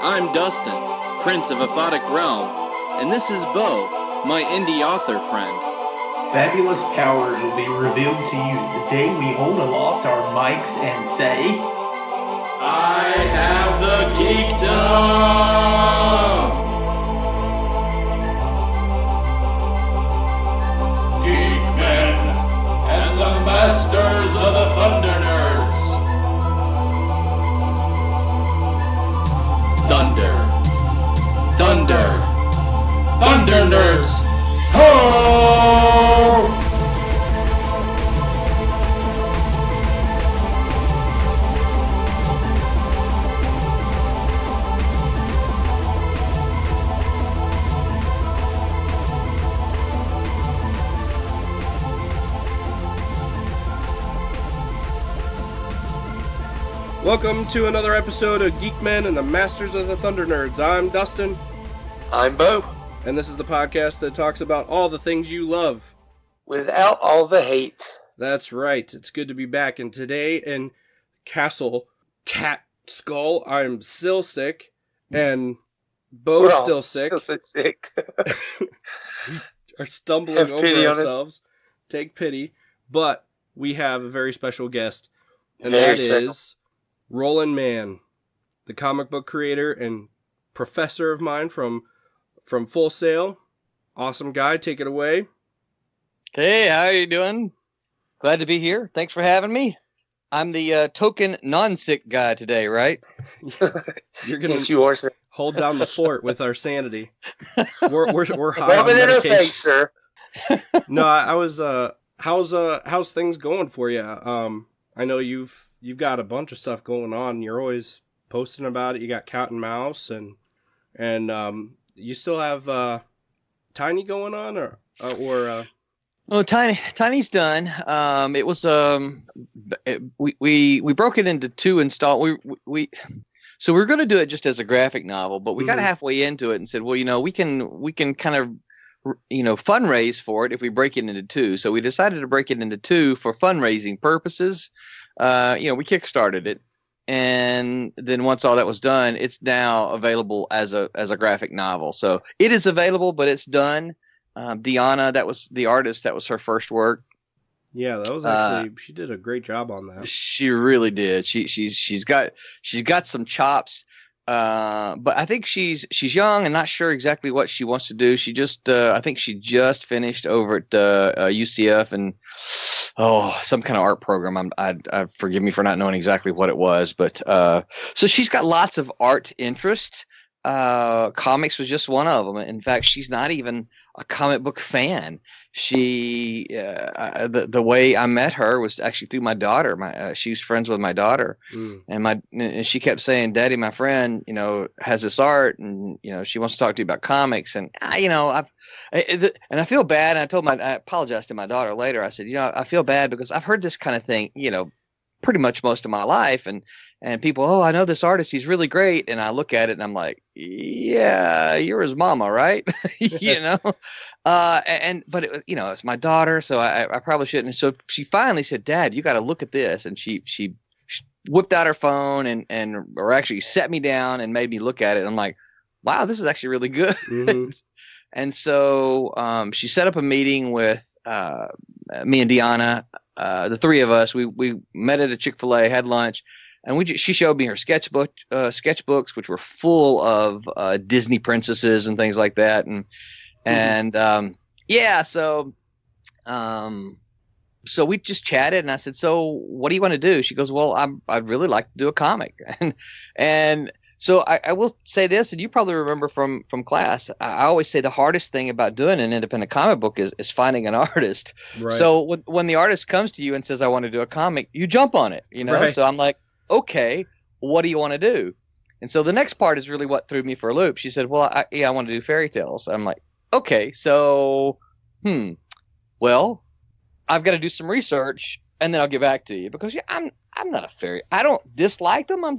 I'm Dustin, Prince of Aphotic Realm, and this is Bo, my indie author friend. Fabulous powers will be revealed to you the day we hold aloft our mics and say, I have the geekdom! Geek-Men and the masters of the ThunderNerds. ThunderNerds! Ho! Welcome to another episode of Geek-Men and the Masters of the ThunderNerds. I'm Dustin. I'm Bo. And this is the podcast that talks about all the things you love. Without all the hate. That's right. It's good to be back. And today in Castle Cat Skull, I'm still sick. And Bo's still sick. Still so sick. We are stumbling over ourselves. Take pity. But we have a very special guest. And that is Roland Mann, the comic book creator and professor of mine from Full Sail. Awesome guy. Take it away. Hey, how are you doing? Glad to be here. Thanks for having me. I'm the token non-sick guy today, right? You're gonna yes, you are, sir. Hold down the fort with our sanity. We're high Rub on it in her medication. face, sir. No, I was how's things going for you? I know you've got a bunch of stuff going on. You're always posting about it. You got Cat and Mouse and you still have Tiny going on or Well, Tiny's done. It was we broke it into two so we were going to do it just as a graphic novel, but we got halfway into it and said, well, we can kind of fundraise for it if we break it into two. So we decided to break it into two for fundraising purposes. We kickstarted it. And then once all that was done, it's now available as a graphic novel. So it is available, but it's done. Deanna, that was the artist. That was her first work. Yeah, that was actually she did a great job on that. She really did. She's got some chops. But I think she's young and not sure exactly what she wants to do. She just I think she just finished over at UCF and some kind of art program. I forgive me for not knowing exactly what it was, but so she's got lots of art interest. Comics was just one of them. In fact, she's not even a comic book fan. She the way I met her was actually through my daughter. She's friends with my daughter, and she kept saying, "Daddy, my friend, has this art, and she wants to talk to you about comics." And I feel bad. And I apologized to my daughter later. I said, I feel bad because I've heard this kind of thing, pretty much most of my life, and people, I know this artist, he's really great, and I look at it and I'm like, yeah, you're his mama, right? But it was, it's my daughter, so I probably shouldn't. So she finally said, Dad, you got to look at this, and she whipped out her phone or actually set me down and made me look at it. And I'm like, wow, this is actually really good. And so she set up a meeting with me and Deanna, the three of us. We met at a Chick-fil-A, had lunch. And she showed me her sketchbooks, which were full of Disney princesses and things like that. So we just chatted, and I said, "So what do you want to do?" She goes, "Well, I'd really like to do a comic." And so I will say this, and you probably remember from class. I always say the hardest thing about doing an independent comic book is finding an artist. Right. So when the artist comes to you and says, "I want to do a comic," you jump on it, Right. So I'm like, okay, what do you want to do? And so the next part is really what threw me for a loop. She said, well, I want to do fairy tales. I'm like, okay, so, well, I've got to do some research and then I'll get back to you because I'm not a fairy. I don't dislike them. I'm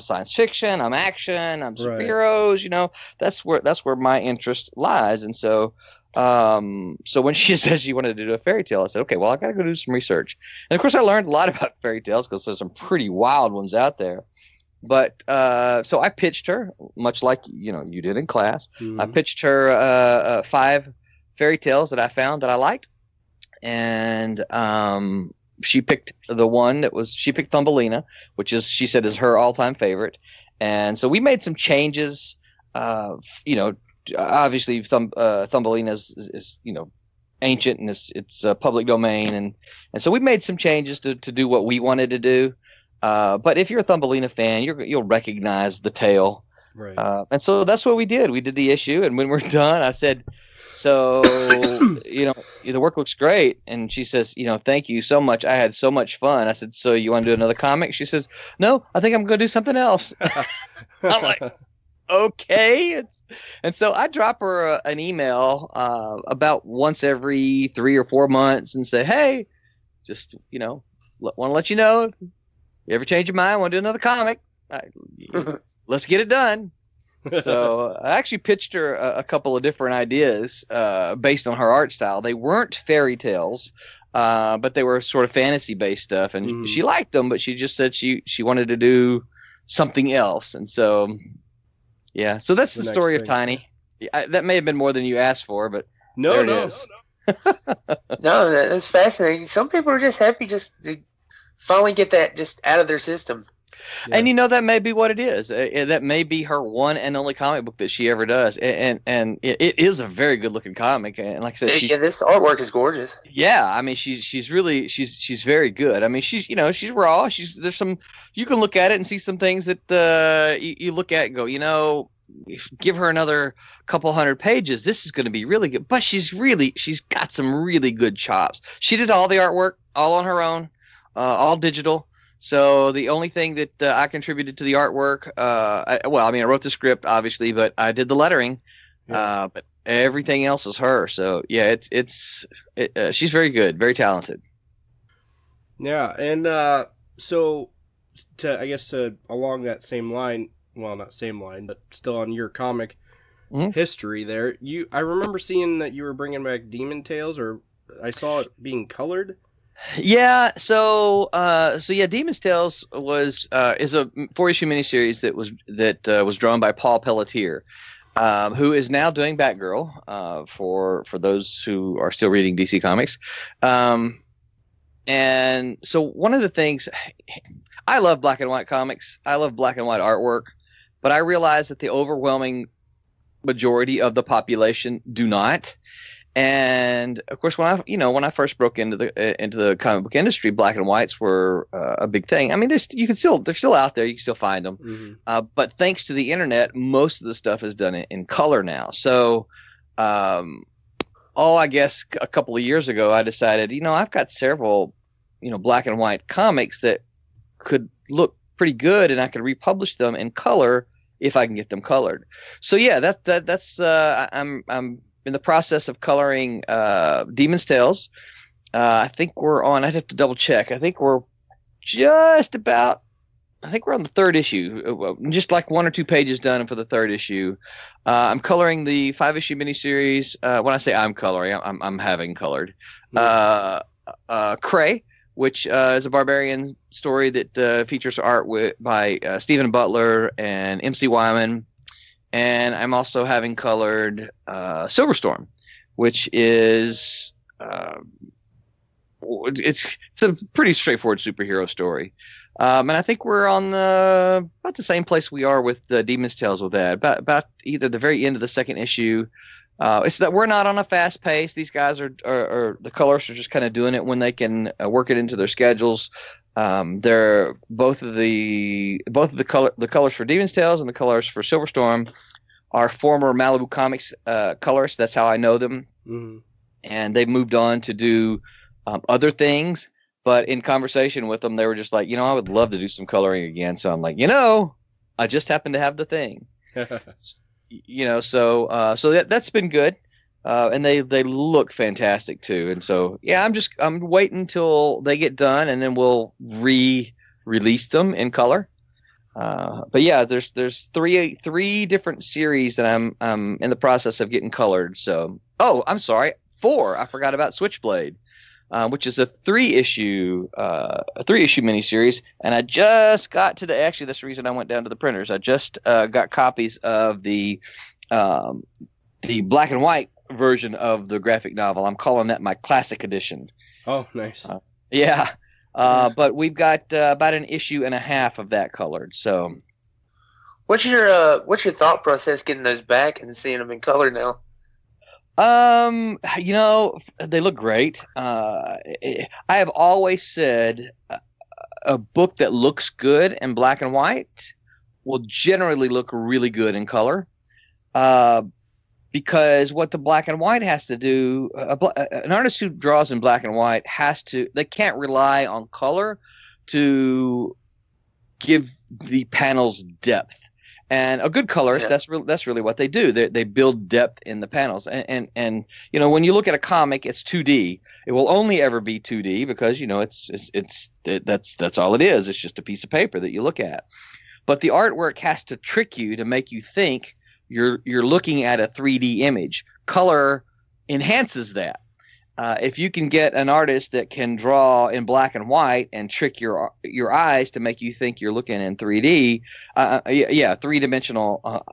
science fiction. I'm action. I'm superheroes. Right. That's where my interest lies. And so, so when she said she wanted to do a fairy tale, I said, okay, well, I got to go do some research. And of course I learned a lot about fairy tales because there's some pretty wild ones out there. But so I pitched her, much like you did in class. I Mhm. pitched her 5 fairy tales that I found that I liked, and she picked she picked Thumbelina, which she said is her all-time favorite. And so we made some changes. Obviously Thumbelina is ancient, and it's public domain, and so we made some changes to do what we wanted to do. But if you're a Thumbelina fan, you'll recognize the tale. Right. And so that's what we did. We did the issue, and when we're done, I said, so, the work looks great. And she says, thank you so much. I had so much fun. I said, so you want to do another comic? She says, no, I think I'm going to do something else. I'm like, okay. And so I drop her an email about once every 3 or 4 months and say, hey, just, want to let you know, you ever change your mind, want to do another comic? Let's get it done. So I actually pitched her a couple of different ideas based on her art style. They weren't fairy tales, but they were sort of fantasy-based stuff, and she liked them, but she just said she wanted to do something else. And so, yeah. So that's the story of Tiny. That may have been more than you asked for, but there it is. No, that's fascinating. Some people are just happy just to finally get that just out of their system. Yeah. And that may be what it is. That may be her one and only comic book that she ever does, and it is a very good looking comic. And like I said, this artwork is gorgeous. Yeah, I mean, she's very good. I mean, she's raw. There's some, you can look at it and see some things that you look at and go, give her another couple hundred pages, this is going to be really good. But she's got some really good chops. She did all the artwork all on her own, all digital. So the only thing that I contributed to the artwork, I wrote the script obviously, but I did the lettering. Yeah. But everything else is her. So yeah, she's very good, very talented. Yeah, and so to along that same line, well, not same line, but still on your comic history there, I remember seeing that you were bringing back Demon Tales, or I saw it being colored. Yeah, so Demon's Tales is a 4-issue miniseries that was drawn by Paul Pelletier, who is now doing Batgirl for those who are still reading DC Comics. And so one of the things, I love black and white comics. I love black and white artwork, but I realize that the overwhelming majority of the population do not. And of course, when I first broke into the comic book industry, black and whites were a big thing. I mean, they're still out there. You can still find them. Mm-hmm. But thanks to the internet, most of the stuff is done in color now. So, I guess a couple of years ago, I decided, I've got several, black and white comics that could look pretty good, and I could republish them in color if I can get them colored. So yeah, that's I'm in the process of coloring Demon's Tales. I think we're on, I'd have to double check. I think we're on the 3rd issue, just like 1 or 2 pages done for the 3rd issue. I'm coloring the 5-issue miniseries. When I say I'm coloring, I'm having colored. Cray, which is a barbarian story that features art by Stephen Butler and MC Wyman. And I'm also having colored Silverstorm, which is it's a pretty straightforward superhero story. And I think we're on about the same place we are with Demon's Tales with that. About either the very end of the 2nd issue. It's that we're not on a fast pace. These guys are the colorists are just kind of doing it when they can work it into their schedules. They're both the colors for Demon's Tales and the colors for Silverstorm are former Malibu Comics colorists. That's how I know them. Mm-hmm. And they've moved on to do other things. But in conversation with them, they were just like, I would love to do some coloring again. So I'm like, I just happen to have the thing. So that's been good. And they look fantastic too. And so, yeah, I'm waiting until they get done, and then we'll re-release them in color. But yeah, there's 3 different series that I'm in the process of getting colored. So, I'm sorry, 4. I forgot about Switchblade. which is a three-issue miniseries. And I just got to actually, that's the reason I went down to the printers. I just got copies of the black and white version of the graphic novel. I'm calling that my classic edition. Oh, nice. Yeah. But we've got about an issue and a half of that colored. So, what's your thought process getting those back and seeing them in color now? They look great. I have always said a book that looks good in black and white will generally look really good in color. Because what the black and white has to do, an artist who draws in black and white they can't rely on color to give the panels depth. And a good colorist, that's really what they do. They build depth in the panels. And when you look at a comic, it's 2D. It will only ever be 2D because that's all it is. It's just a piece of paper that you look at. But the artwork has to trick you to make you think you're looking at a 3D image. Color enhances that. If you can get an artist that can draw in black and white and trick your eyes to make you think you're looking in 3D, three-dimensional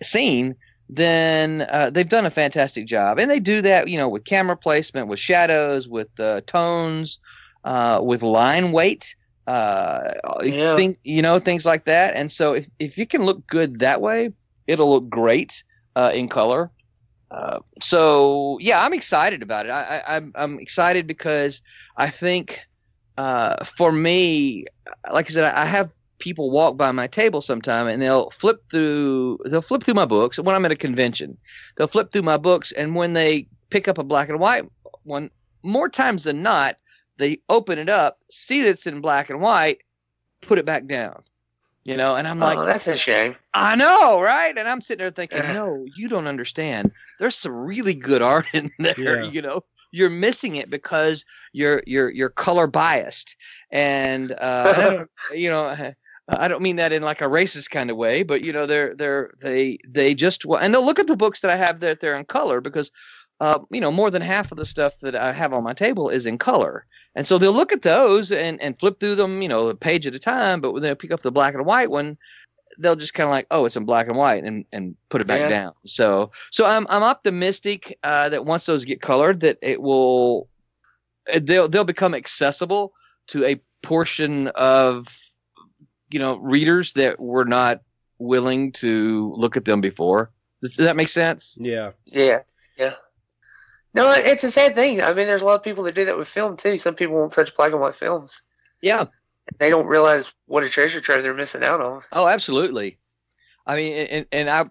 scene, then they've done a fantastic job. And they do that, with camera placement, with shadows, with tones, with line weight. Things like that. And so if you can look good that way, it'll look great in color. I'm excited about it. I'm excited because I think for me, like I said, I have people walk by my table sometime and they'll flip through my books. When I'm at a convention, they'll flip through my books, and when they pick up a black and white one, more times than not, they open it up, see that it's in black and white, put it back down. And I'm like, that's a shame. I know, right? And I'm sitting there thinking, no, you don't understand. There's some really good art in there. Yeah. You're missing it because you're color biased. And I don't mean that in like a racist kind of way, but they just, and they'll look at the books that I have that they're in color because more than half of the stuff that I have on my table is in color. And so they'll look at those and flip through them, a page at a time. But when they pick up the black and white one, they'll just kind of like, oh, it's in black and white, and put it back down. So I'm optimistic that once those get colored, that they'll become accessible to a portion of readers that were not willing to look at them before. Does that make sense? Yeah. Yeah. No, it's a sad thing. I mean, there's a lot of people that do that with film too. Some people won't touch black and white films. Yeah. They don't realize what a treasure trove they're missing out on. Oh, absolutely. I mean, and I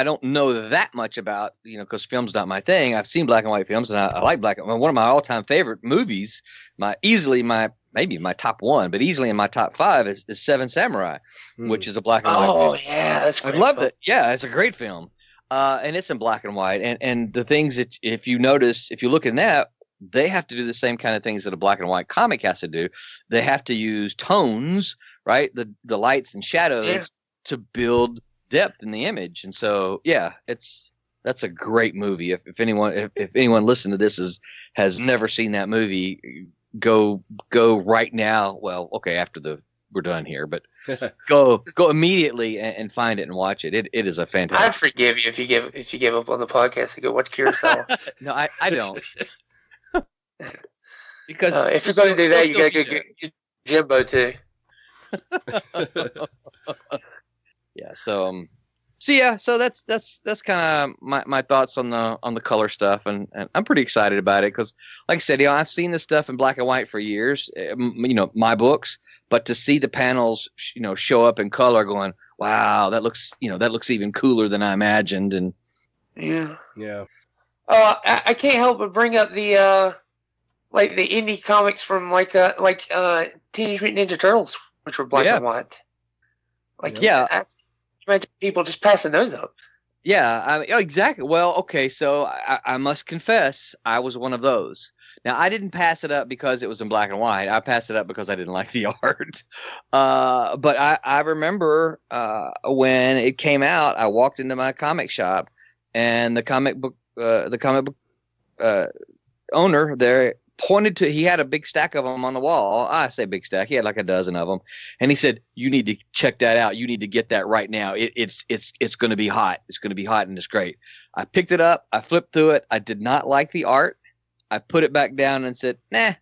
don't know that much about, because film's not my thing. I've seen black and white films, and I like black and white. One of my all-time favorite movies, maybe my top one, but easily in my top 5 is Seven Samurai, which is a black and white film. Oh, yeah, that's great. I loved it. Yeah, it's a great film. And it's in black and white. And the things that, if you look in that, they have to do the same kind of things that a black and white comic has to do. They have to use tones, right? The lights and shadows to build depth in the image. And so, that's a great movie. If anyone listening to this has never seen that movie, go right now. Well, okay, after we're done here, but go immediately and find it and watch it. It is a fantastic. I forgive you if you give up on the podcast to go watch Curacao. No, I don't. Because if you're going to do that, you got to go get Jimbo too. Yeah. So that's kind of my thoughts on the color stuff, and I'm pretty excited about it because, like I said, I've seen this stuff in black and white for years, my books, but to see the panels, show up in color, going, wow, that looks even cooler than I imagined, and yeah. I can't help but bring up the the indie comics from Teenage Mutant Ninja Turtles, which were black and white. Imagine people just passing those up. Yeah, exactly. Well, okay, so I must confess, I was one of those. Now, I didn't pass it up because it was in black and white. I passed it up because I didn't like the art. But I remember when it came out, I walked into my comic shop, and the comic book owner there pointed to, he had a big stack of them on the wall. I say big stack. He had like a dozen of them. And he said, you need to check that out. You need to get that right now. It's going to be hot. It's going to be hot and it's great. I picked it up. I flipped through it. I did not like the art. I put it back down and said, nah,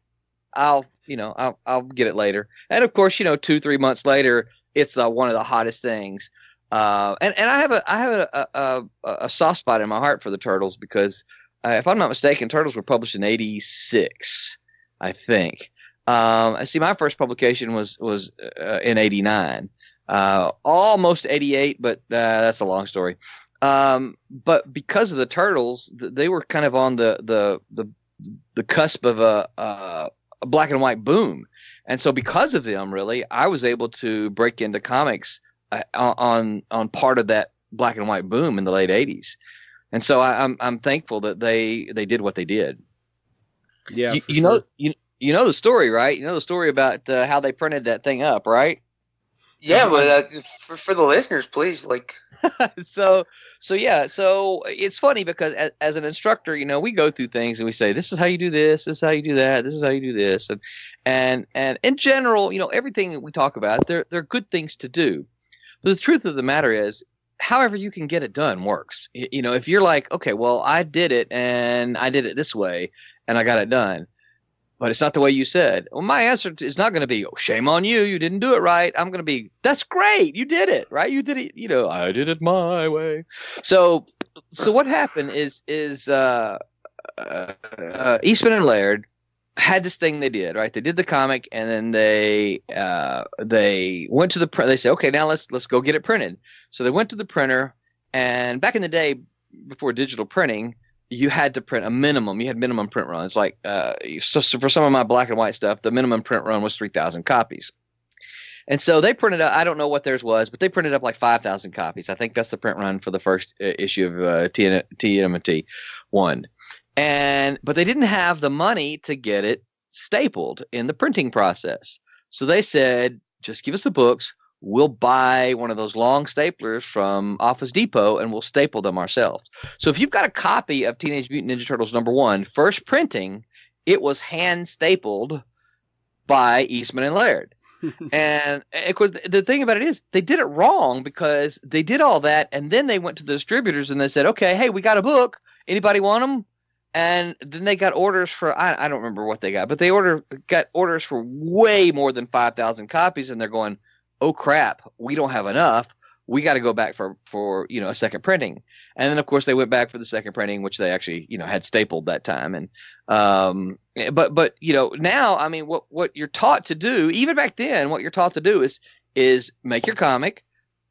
I'll get it later. And of course, 2-3 months later, it's one of the hottest things. And I have a soft spot in my heart for the Turtles because if I'm not mistaken, Turtles were published in '86, I think. I see my first publication was in '89, almost '88, but that's a long story. But because of the Turtles, they were kind of on the cusp of a black and white boom. And so because of them, really, I was able to break into comics on part of that black and white boom in the late '80s. And so I'm thankful that they did what they did. Yeah, you know the story, right? You know the story about how they printed that thing up, right? Yeah, but for the listeners, please, like. So it's funny because as an instructor, we go through things and we say, this is how you do this is how you do that, this is how you do this, and in general, everything that we talk about, they're good things to do. But the truth of the matter is, however you can get it done works. If you're like, okay, well, I did it and I did it this way and I got it done, but it's not the way you said. Well, my answer is not going to be, oh, shame on you, you didn't do it right. I'm going to be, that's great, you did it, right? You did it, I did it my way. So what happened is Eastman and Laird had this thing they did, right? They did the comic and then they went to the print. They said, okay, now let's go get it printed. So they went to the printer, and back in the day before digital printing, you had to print a minimum. You had minimum print runs. Like so for some of my black and white stuff, the minimum print run was 3,000 copies. And so they printed up, I don't know what theirs was, but they printed up like 5,000 copies. I think that's the print run for the first issue of TMNT 1. But they didn't have the money to get it stapled in the printing process. So they said, just give us the books. We'll buy one of those long staplers from Office Depot and we'll staple them ourselves. So if you've got a copy of Teenage Mutant Ninja Turtles #1, first printing, it was hand stapled by Eastman and Laird. And of course, the thing about it is they did it wrong because they did all that. And then they went to the distributors and they said, okay, hey, we got a book. Anybody want them? And then they got orders for, I don't remember what they got, but they got orders for way more than 5,000 copies. And they're going, oh crap, we don't have enough. We got to go back for a second printing. And then of course they went back for the second printing, which they actually, had stapled that time. And, but now, I mean, what you're taught to do, even back then, what you're taught to do is make your comic,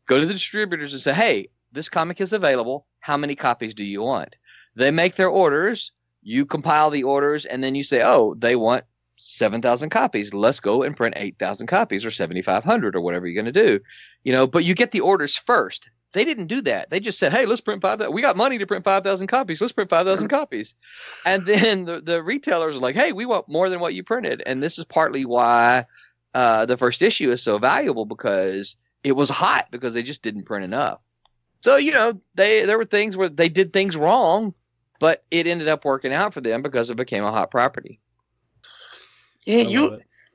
go to the distributors and say, hey, this comic is available. How many copies do you want? They make their orders, you compile the orders, and then you say, oh, they want 7,000 copies. Let's go and print 8,000 copies or 7,500 or whatever you're going to do. But you get the orders first. They didn't do that. They just said, hey, let's print 5,000. We got money to print 5,000 copies. Let's print 5,000 copies. And then the retailers are like, hey, we want more than what you printed. And this is partly why the first issue is so valuable, because it was hot because they just didn't print enough. So, there were things where they did things wrong, but it ended up working out for them because it became a hot property. Yeah,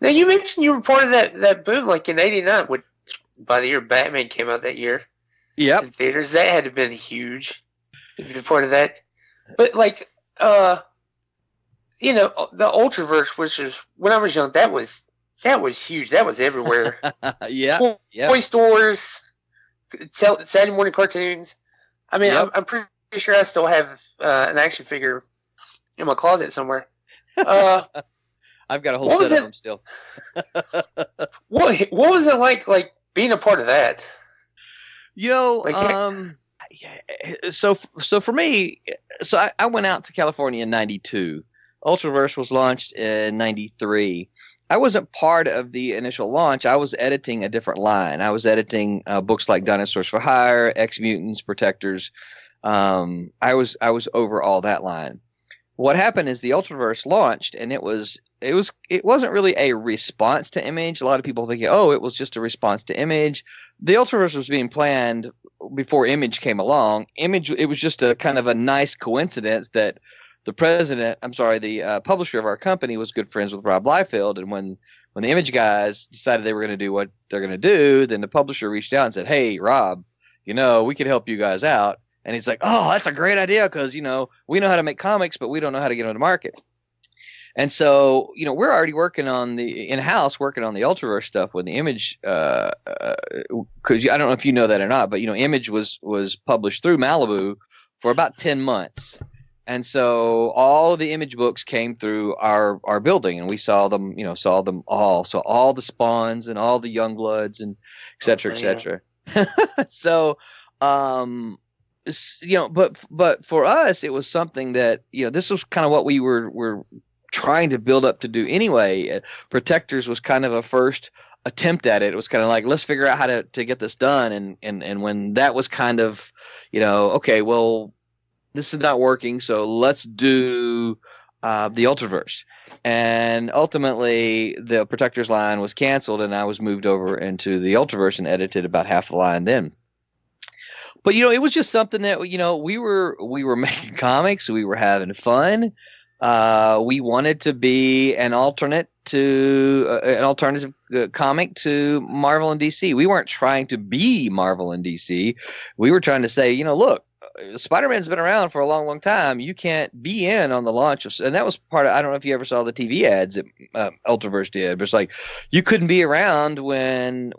now you mentioned you were part of that boom like in '89, which by the year Batman came out that year. Yep. In theaters, that had to have been huge. To be part of that. But the Ultraverse, which is when I was young, that was huge. That was everywhere. Yeah. Toy stores, Saturday morning cartoons. I mean, yep. I'm pretty sure I still have an action figure in my closet somewhere. I've got a whole set of them still. What was it like being a part of that? So for me, I went out to California in '92. Ultraverse was launched in '93. I wasn't part of the initial launch. I was editing a different line. I was editing books like Dinosaurs for Hire, X-Mutants, Protectors. I was over all that line. What happened is the Ultraverse launched, and it wasn't really a response to Image. A lot of people think, oh, it was just a response to Image. The Ultraverse was being planned before Image came along. It was just a kind of a nice coincidence that the publisher of our company was good friends with Rob Liefeld, and when the Image guys decided they were going to do what they're going to do, then the publisher reached out and said, "Hey, Rob, we could help you guys out." And he's like, "Oh, that's a great idea because we know how to make comics, but we don't know how to get on the market." And so, we're already working on the Ultraverse stuff with the Image, because I don't know if you know that or not, but Image was published through Malibu for about 10 months. And so all the Image books came through our building, and we saw them all. So all the Spawns and all the Youngbloods and et cetera, et cetera. So, but for us, it was something that, this was kind of what we were trying to build up to do anyway. Protectors was kind of a first attempt at it. It was kind of like, let's figure out how to get this done. And when that was kind of, okay, well, this is not working, so let's do the Ultraverse. And ultimately, the Protectors line was canceled, and I was moved over into the Ultraverse and edited about half the line then. But it was just something that we were making comics, we were having fun. We wanted to be an alternative comic to Marvel and DC. We weren't trying to be Marvel and DC. We were trying to say, look, Spider-Man's been around for a long, long time. You can't be in on the launch of, and that was part of, I don't know if you ever saw the TV ads that Ultraverse did, but it's like, you couldn't be around when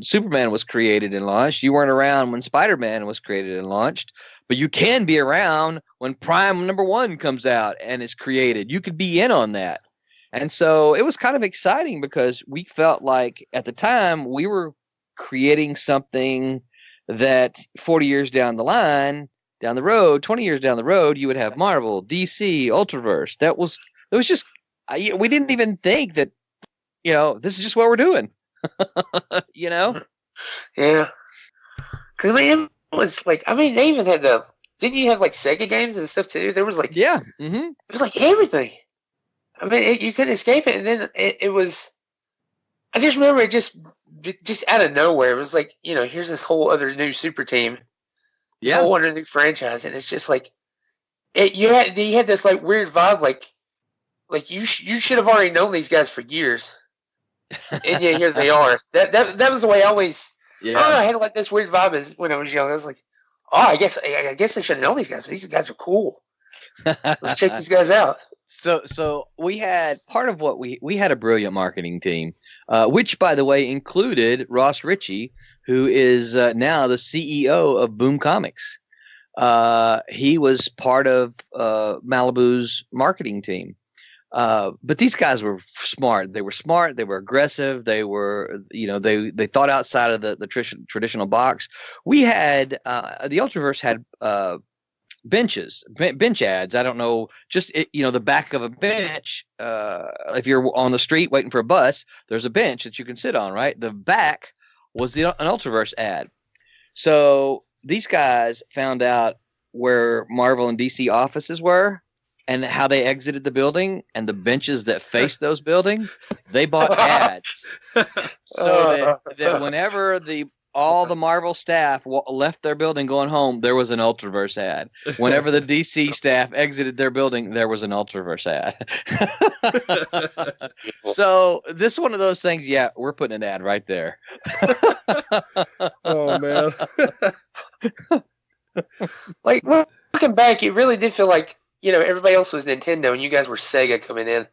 Superman was created and launched. You weren't around when Spider-Man was created and launched, but you can be around when Prime #1 comes out and is created. You could be in on that. And so it was kind of exciting because we felt like at the time we were creating something that 40 years down the road, 20 years down the road, you would have Marvel, DC, Ultraverse. It was just, we didn't even think that, this is just what we're doing. Yeah. Because it was like, they even had didn't you have like Sega games and stuff too? There was like, yeah, mm-hmm. It was like everything. You couldn't escape it. And then it was, I just remember it just out of nowhere. It was like, here's this whole other new super team. This whole other new franchise. And it's just like, you had this like weird vibe, like you should have already known these guys for years. And yeah, here they are. That was the way I always, I don't know, I had like this weird vibe as when I was young. I was like, oh, I guess I should have known these guys, but these guys are cool. Let's check these guys out. So we had part of what we had a brilliant marketing team, which, by the way, included Ross Ritchie, who is now the CEO of Boom Comics. He was part of Malibu's marketing team. But these guys were smart. They were aggressive. They were, they thought outside of the traditional box. We had, the Ultraverse had bench ads. I don't know, just, the back of a bench. If you're on the street waiting for a bus, there's a bench that you can sit on, right? The back was an Ultraverse ad. So these guys found out where Marvel and DC offices were and how they exited the building, and the benches that faced those buildings, they bought ads. So that whenever all the Marvel staff left their building going home, there was an Ultraverse ad. Whenever the DC staff exited their building, there was an Ultraverse ad. So this is one of those things, yeah, we're putting an ad right there. Oh, man. Like, looking back, it really did feel like, everybody else was Nintendo and you guys were Sega coming in.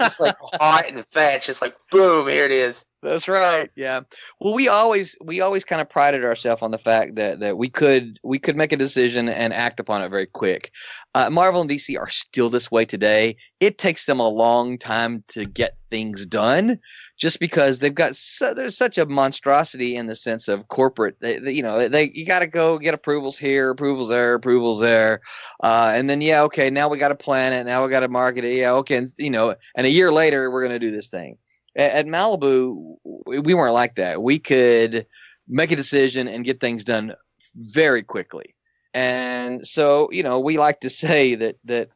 It's like hot and fat. It's just like, boom, here it is. That's right. Yeah. Well, we always kind of prided ourselves on the fact that we could make a decision and act upon it very quick. Marvel and DC are still this way today. It takes them a long time to get things done, just because they've got there's such a monstrosity in the sense of corporate. You got to go get approvals here, approvals there, and then okay, now we got to plan it, now we got to market it. Yeah, okay, and a year later we're going to do this thing. At Malibu, we weren't like that. We could make a decision and get things done very quickly. And so, we like to say that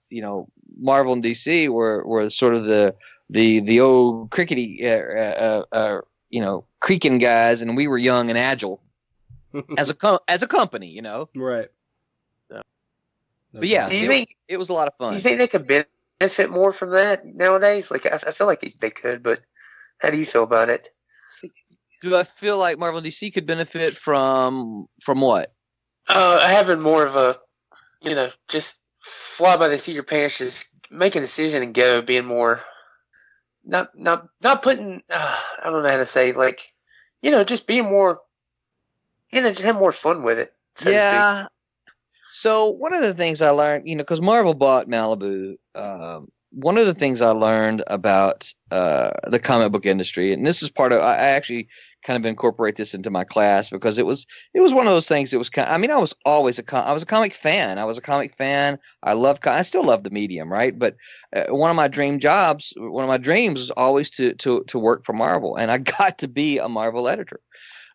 Marvel and DC were sort of the old crickety, creaking guys, and we were young and agile as a company, Right. So. But yeah, do you think it was a lot of fun. Do you think they could benefit more from that nowadays? Like, I feel like they could, but how do you feel about it? Do I feel like Marvel and DC could benefit from what? Having more of a, just fly by the seat of your pants, just make a decision and go, being more, not putting, I don't know how to say, like, just being more, just have more fun with it. So yeah. So one of the things I learned, because Marvel bought Malibu, one of the things I learned about the comic book industry, and this is part of, I actually kind of incorporate this into my class because it was one of those things. It was I was always I was a comic fan. I still love the medium, right? But one of my dreams was always to work for Marvel, and I got to be a Marvel editor.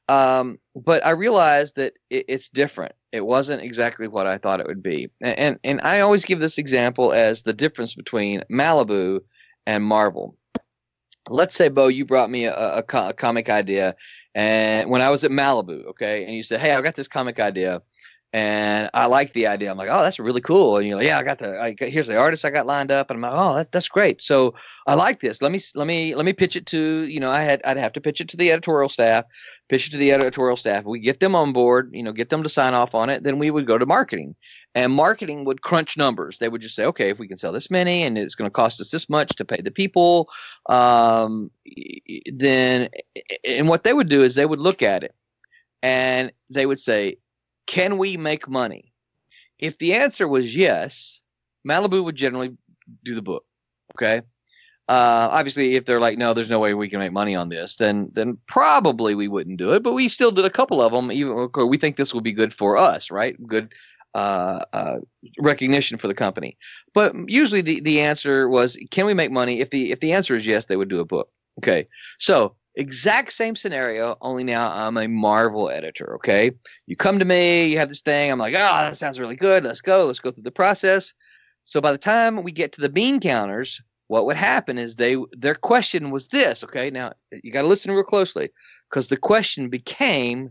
But I realized that it's different. It wasn't exactly what I thought it would be. And I always give this example as the difference between Malibu and Marvel. Let's say, Bo, you brought me a comic idea, and when I was at Malibu, okay, and you said, "Hey, I've got this comic idea, and I like the idea." I'm like, "Oh, that's really cool." And you're like, "Yeah, here's the artist I got lined up," and I'm like, "Oh, that's great. So I like this. Let me pitch it to I'd have to pitch it to the editorial staff, We get them on board, get them to sign off on it. Then we would go to marketing. And marketing would crunch numbers. They would just say, okay, if we can sell this many and it's going to cost us this much to pay the people, then, and what they would do is they would look at it and they would say, can we make money? If the answer was yes, Malibu would generally do the book. Okay. Obviously, if they're like, no, there's no way we can make money on this, then probably we wouldn't do it. But we still did a couple of them. Even we think this will be good for us, right? Good recognition for the company. But usually the answer was, can we make money? If the answer is yes, they would do a book. Okay. So exact same scenario, only now I'm a Marvel editor. Okay. You come to me, you have this thing. I'm like, that sounds really good. Let's go through the process. So by the time we get to the bean counters, what would happen is their question was this. Okay. Now you got to listen real closely, because the question became,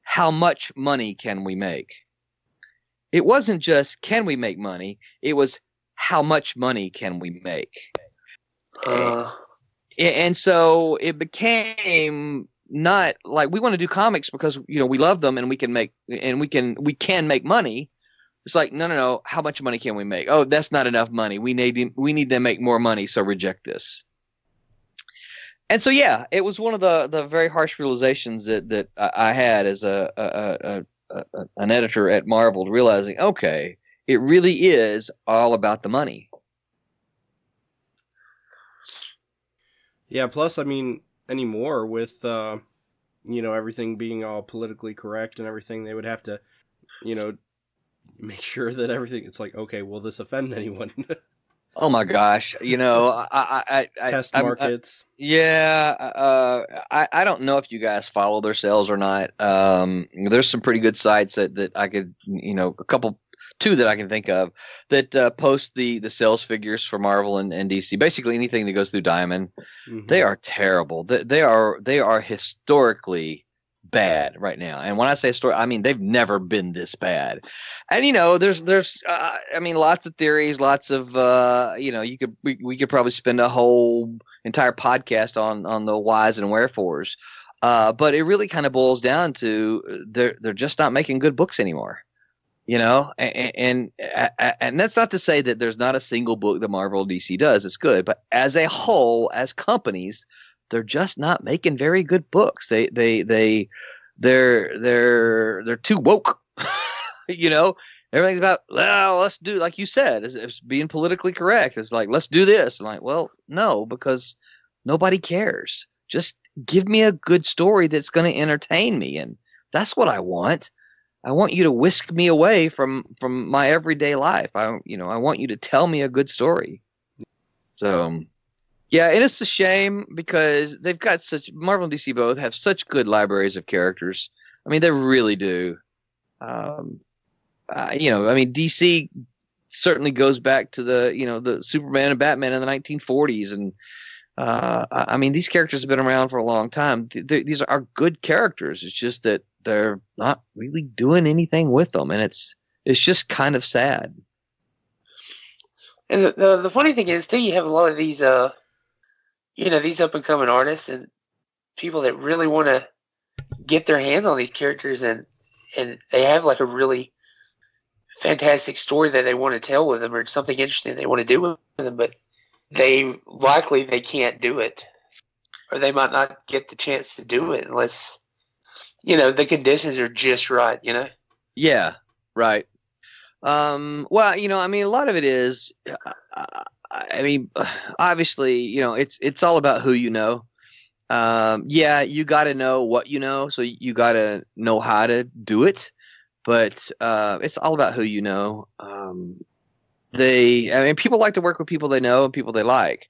how much money can we make? It wasn't just, can we make money? It was, how much money can we make? And so it became not like, we want to do comics because, we love them and we can make money. It's like, no. How much money can we make? Oh, that's not enough money. We need to make more money. So reject this. And so, yeah, it was one of the very harsh realizations that I had as an editor at Marvel, realizing, okay, it really is all about the money. Yeah. Plus, anymore with, everything being all politically correct and everything, they would have to, make sure that everything, it's like, okay, will this offend anyone? Oh my gosh. Test markets. I don't know if you guys follow their sales or not. There's some pretty good sites that I could, two that I can think of that post the sales figures for Marvel and DC. Basically anything that goes through Diamond. Mm-hmm. They are terrible. They are historically bad right now. And when I say story, they've never been this bad. And there's lots of theories, lots of we could probably spend a whole entire podcast on the whys and wherefores. But it really kind of boils down to they're just not making good books anymore. And that's not to say that there's not a single book that Marvel or DC does it's good, but as a whole, as companies, they're just not making very good books. They're too woke. Everything's about, well, let's do, like you said, it's being politically correct. It's like, let's do this. I'm like, well, no, because nobody cares. Just give me a good story that's going to entertain me, and that's what I want. I want you to whisk me away from my everyday life. I want you to tell me a good story. So. Yeah, and it's a shame because they've got Marvel and DC both have such good libraries of characters. They really do. DC certainly goes back to the Superman and Batman in the 1940s, and these characters have been around for a long time. These are good characters. It's just that they're not really doing anything with them, and it's just kind of sad. And the funny thing is too, you have a lot of these these up and coming artists and people that really want to get their hands on these characters, and they have like a really fantastic story that they want to tell with them, or something interesting they want to do with them, but they can't do it, or they might not get the chance to do it unless the conditions are just right. Yeah, right. Well, I mean, a lot of it is, I mean, obviously, it's all about who you know. Yeah, you got to know what you know, so you got to know how to do it. But it's all about who you know. People like to work with people they know and people they like.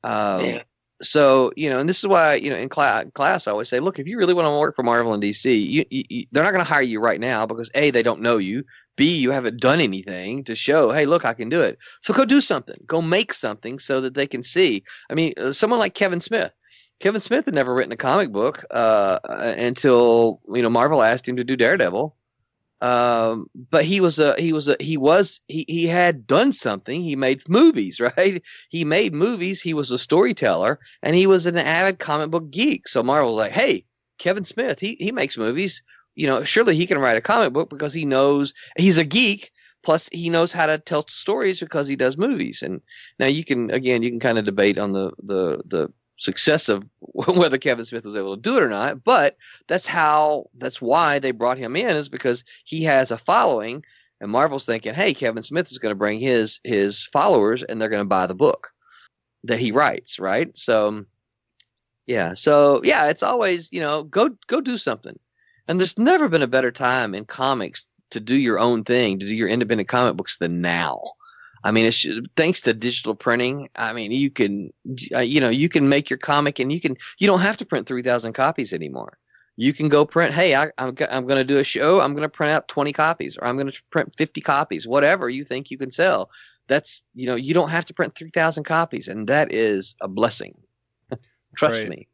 Yeah. So, and this is why, in class, I always say, look, if you really want to work for Marvel and DC, they're not going to hire you right now because A, they don't know you. B, you haven't done anything to show, hey, look, I can do it. So go do something. Go make something so that they can see. I mean, someone like Kevin Smith. Kevin Smith had never written a comic book until, Marvel asked him to do Daredevil. But he had done something. He made movies, right? He made movies. He was a storyteller, and he was an avid comic book geek. So Marvel was like, hey, Kevin Smith, he makes movies. Surely he can write a comic book because he knows he's a geek. Plus, he knows how to tell stories because he does movies. And now you can kind of debate on the success of whether Kevin Smith was able to do it or not, but that's why they brought him in, is because he has a following, and Marvel's thinking, hey, Kevin Smith is going to bring his followers, and they're going to buy the book that he writes, right? So it's always, go do something. And there's never been a better time in comics to do your own thing, to do your independent comic books than now. I mean, it's thanks to digital printing. I mean, you can make your comic, and you don't have to print 3,000 copies anymore. You can go print. Hey, I'm going to do a show. I'm going to print out 20 copies, or I'm going to print 50 copies, whatever you think you can sell. That's, you don't have to print 3,000 copies, and that is a blessing. Trust me.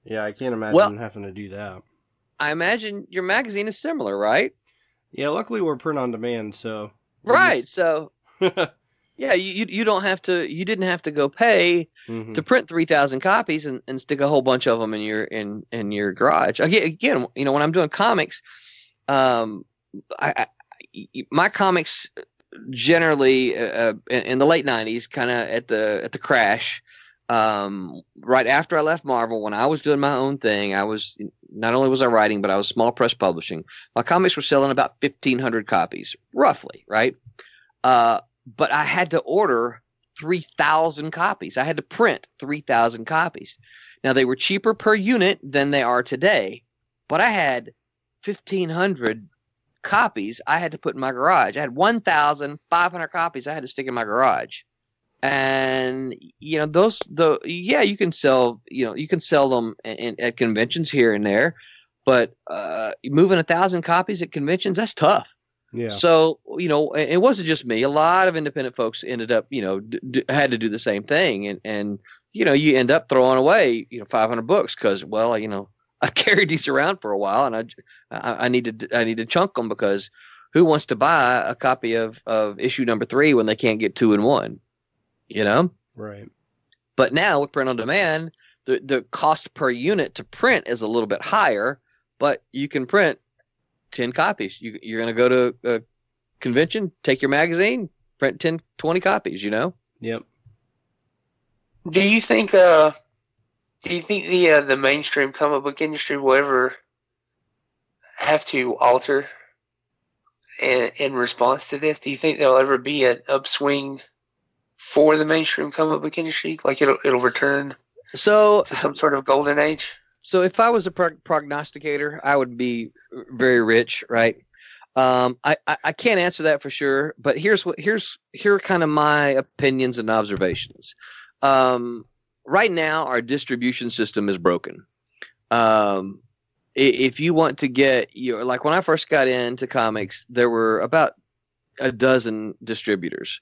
Yeah, I can't imagine having to do that. I imagine your magazine is similar, right? Yeah, luckily we're print on demand, so right. So yeah, you don't have to. You didn't have to go pay to print 3,000 copies and stick a whole bunch of them in your garage. Again, when I'm doing comics, my comics generally in the late '90s, kind of at the crash. Right after I left Marvel, when I was doing my own thing, not only was I writing, but I was small press publishing. My comics were selling about 1,500 copies, roughly, right? But I had to order 3,000 copies. I had to print 3,000 copies. Now, they were cheaper per unit than they are today, but I had 1,500 copies I had to put in my garage. I had 1,500 copies I had to stick in my garage. And you can sell them at conventions here and there, but moving 1,000 copies at conventions, that's tough. Yeah. So it wasn't just me. A lot of independent folks ended up had to do the same thing, and you end up throwing away 500 books because I carried these around for a while, and I need to chunk them, because who wants to buy a copy of issue number 3 when they can't get 2 in 1? Right. But now with print on demand, the cost per unit to print is a little bit higher, but you can print 10 copies. You're going to go to a convention, take your magazine, print 10, 20 copies, Yep. Do you think the mainstream comic book industry will ever have to alter in response to this? Do you think there'll ever be an upswing for the mainstream comic book industry? Like it'll return to some sort of golden age? So if I was a prognosticator, I would be very rich, right? I can't answer that for sure, but here are kind of my opinions and observations. Right now, our distribution system is broken. If you want to get like when I first got into comics, there were about a dozen distributors.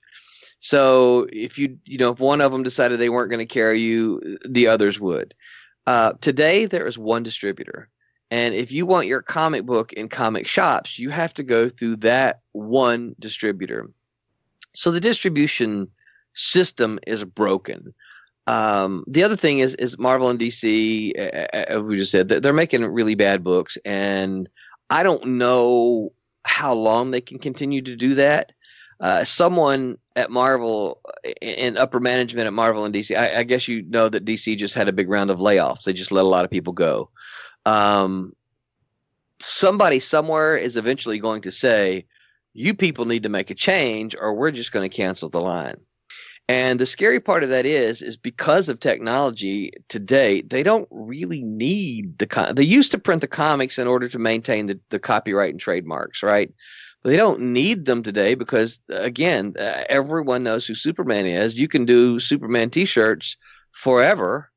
So if if one of them decided they weren't going to carry you, the others would. Today there is one distributor, And if you want your comic book in comic shops, you have to go through that one distributor. So the distribution system is broken. The other thing is Marvel and DC, we just said, they're making really bad books, and I don't know how long they can continue to do that. Someone at Marvel, in upper management at Marvel and DC, I guess you know that DC just had a big round of layoffs. They just let a lot of people go. Somebody somewhere is eventually going to say, you people need to make a change or we're just going to cancel the line. And the scary part of that is because of technology today, they don't really need they used to print the comics in order to maintain the copyright and trademarks, right? But they don't need them today because, again, everyone knows who Superman is. You can do Superman T-shirts forever,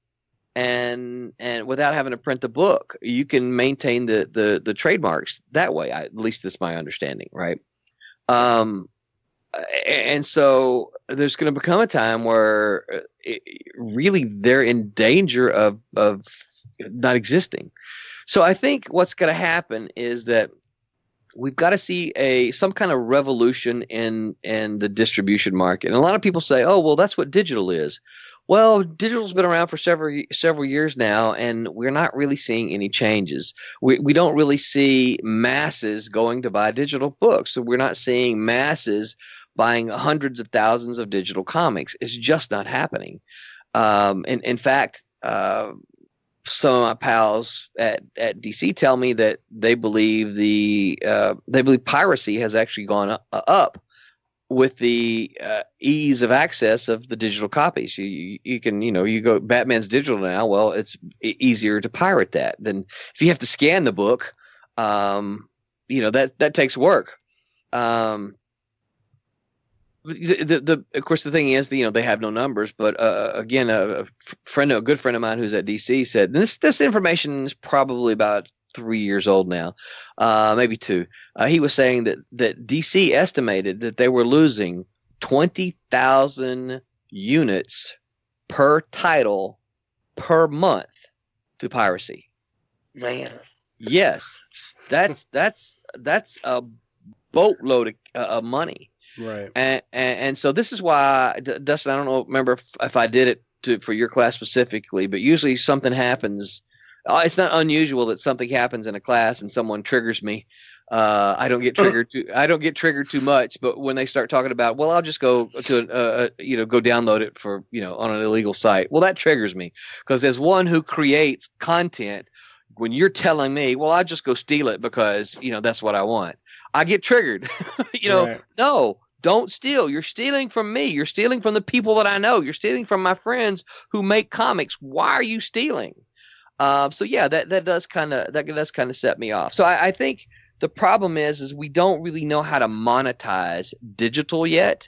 and without having to print the book, you can maintain the trademarks that way. At least that's my understanding, right? And so there's going to become a time where really they're in danger of not existing. So I think what's going to happen is that we've got to see some kind of revolution in the distribution market. And a lot of people say, oh, well, that's what digital is. Well, digital's been around for several years now, and we're not really seeing any changes. We don't really see masses going to buy digital books. So we're not seeing masses buying hundreds of thousands of digital comics. It's just not happening. In fact, some of my pals at DC tell me that they believe piracy has actually gone up with the ease of access of the digital copies. You can, you go Batman's digital now. Well, it's easier to pirate that than if you have to scan the book. That takes work. Of course, the thing is, they have no numbers. But again, a good friend of mine who's at DC said this information is probably about 3 years old now, maybe 2. He was saying that DC estimated that they were losing 20,000 units per title per month to piracy. Man, yes, that's a boatload of money. Right. And so this is why, Dustin, I don't remember if I did it for your class specifically, but usually something happens. It's not unusual that something happens in a class and someone triggers me. I don't get triggered too much, but when they start talking about, well, I'll just go to go download it for on an illegal site. Well, that triggers me because as one who creates content, when you're telling me, well, I'll just go steal it because that's what I want, I get triggered. Right. No, don't steal. You're stealing from me. You're stealing from the people that I know. You're stealing from my friends who make comics. Why are you stealing? So yeah, that does kind of set me off. So I think the problem is we don't really know how to monetize digital yet.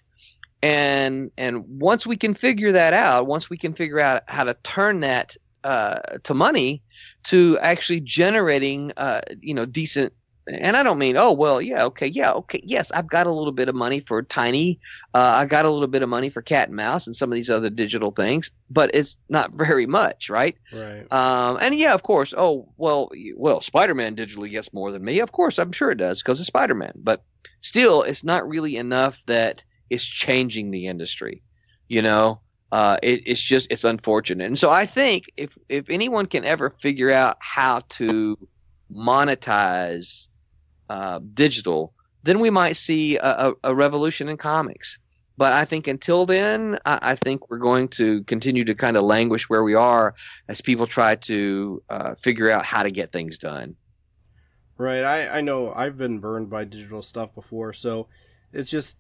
And once we can figure that out, once we can figure out how to turn that to money, to actually generating decent. And I don't mean, oh, well, okay, yes, I've got a little bit of money for Tiny. I got a little bit of money for Cat and Mouse and some of these other digital things, but it's not very much, right? Right. And yeah, of course, oh, well, Spider-Man digitally gets more than me. Of course, I'm sure it does because it's Spider-Man. But still, it's not really enough that it's changing the industry, It's unfortunate. And so I think if anyone can ever figure out how to monetize digital, then we might see a revolution in comics. But I think until then, I think we're going to continue to kind of languish where we are as people try to figure out how to get things done. Right. I know I've been burned by digital stuff before, so it's just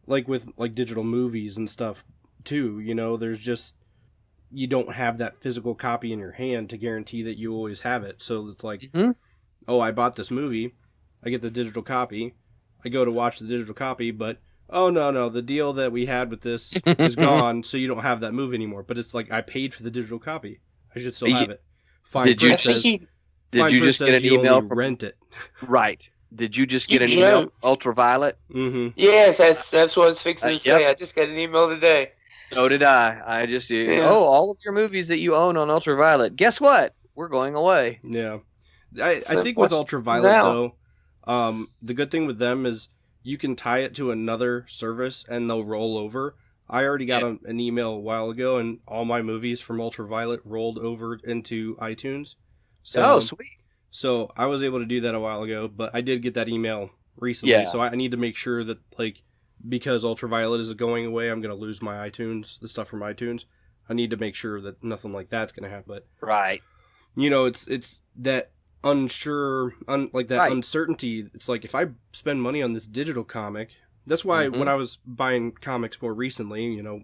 like with digital movies and stuff too, there's just, you don't have that physical copy in your hand to guarantee that you always have it. So it's like, oh, I bought this movie, I get the digital copy, I go to watch the digital copy, but oh no, the deal that we had with this is gone, so you don't have that movie anymore. But it's like, I paid for the digital copy, I should still have it. Did you just get an email from rent it? Right. Did you just get an email? Ultraviolet? Mm-hmm. Yes, that's what I was fixing to say. Yep. I just got an email today. So did I. I just all of your movies that you own on Ultraviolet. Guess what? We're going away. Yeah. I think with Ultraviolet though, the good thing with them is you can tie it to another service and they'll roll over. I already got an email a while ago, and all my movies from Ultraviolet rolled over into iTunes. So, sweet. So I was able to do that a while ago, but I did get that email recently. Yeah. So I need to make sure that, like, because Ultraviolet is going away, I'm going to lose my iTunes, the stuff from iTunes. I need to make sure that nothing like that's going to happen. But, right. You know, it's that uncertainty. It's like, if I spend money on this digital comic, that's why when I was buying comics more recently, you know,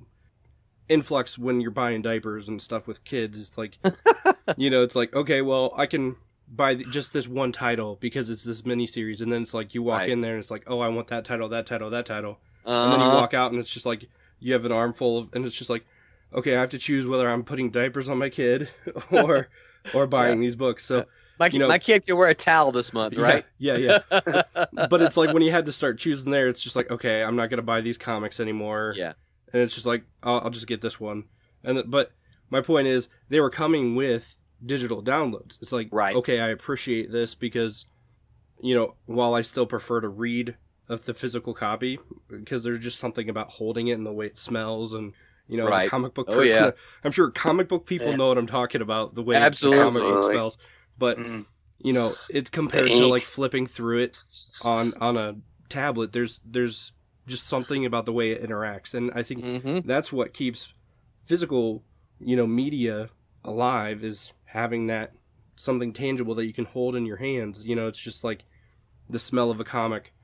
influx when you're buying diapers and stuff with kids, it's like, you know, it's like, okay, well, I can buy just this one title because it's this miniseries, and then it's like you walk in there and it's like, oh, I want that title, that title, that title, and then you walk out and it's just like you have an armful of, and it's just like, okay, I have to choose whether I'm putting diapers on my kid or buying these books. So my kid can wear a towel this month, right? Yeah. But it's like when you had to start choosing there, it's just like, okay, I'm not gonna buy these comics anymore. Yeah. And it's just like, I'll just get this one. But my point is, they were coming with digital downloads. It's like, okay, I appreciate this because, you know, while I still prefer to read the physical copy, because there's just something about holding it and the way it smells, and, you know, as a comic book person, I'm sure comic book people know what I'm talking about, the way the comic book smells. But, you know, it's compared to, like, flipping through it on a tablet, there's just something about the way it interacts. And I think that's what keeps physical, you know, media alive, is having that something tangible that you can hold in your hands. You know, it's just like the smell of a comic,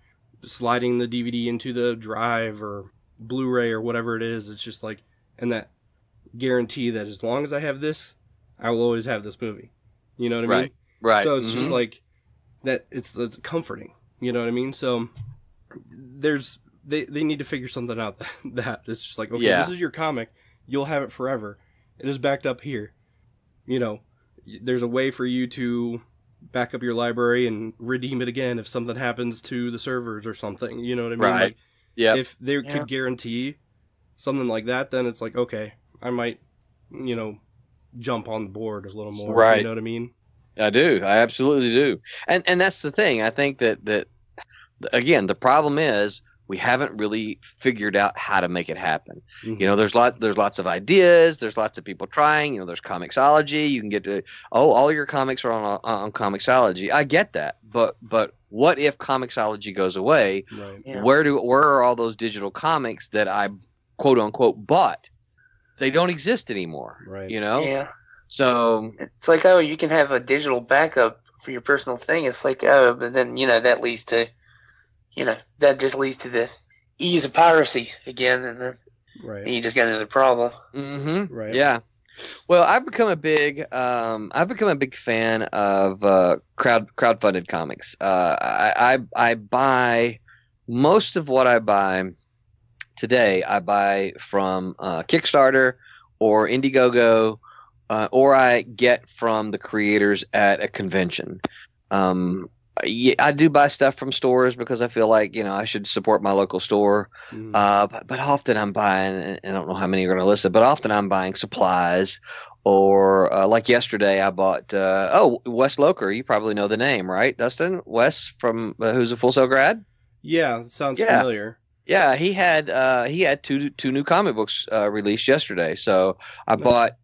sliding the DVD into the drive or Blu-ray or whatever it is. It's just like, and that guarantee that as long as I have this, I will always have this movie. You know what I mean? Right. So it's just like that. It's comforting. You know what I mean? So they need to figure something out that it's just like, okay, this is your comic. You'll have it forever. It is backed up here. You know, there's a way for you to back up your library and redeem it again if something happens to the servers or something. You know what I mean? Right. Like, if they could guarantee something like that, then it's like, okay, I might, you know, jump on the board a little more. Right. You know what I mean? I do. I absolutely do. And that's the thing. I think that again, the problem is we haven't really figured out how to make it happen. You know, there's lots of ideas. There's lots of people trying. You know, there's Comixology. You can get to all your comics are on Comixology. I get that, but what if Comixology goes away? Right. Yeah. Where are all those digital comics that I quote unquote bought? They don't exist anymore. Right. You know. Yeah. So it's like, oh, you can have a digital backup for your personal thing. It's like, oh, but then, you know, that just leads to the ease of piracy again, and then you just got another problem. Right. Yeah. Well, I've become a big fan of crowdfunded comics. I buy most of what I buy today. I buy from Kickstarter or Indiegogo, or I get from the creators at a convention. I do buy stuff from stores because I feel like, you know, I should support my local store. But often I'm buying, and I don't know how many are going to listen, but often I'm buying supplies, or like yesterday I bought, Wes Loker. You probably know the name, right, Dustin? Wes from who's a Full Sail grad? Yeah, that sounds familiar. Yeah, he had two new comic books released yesterday. So I bought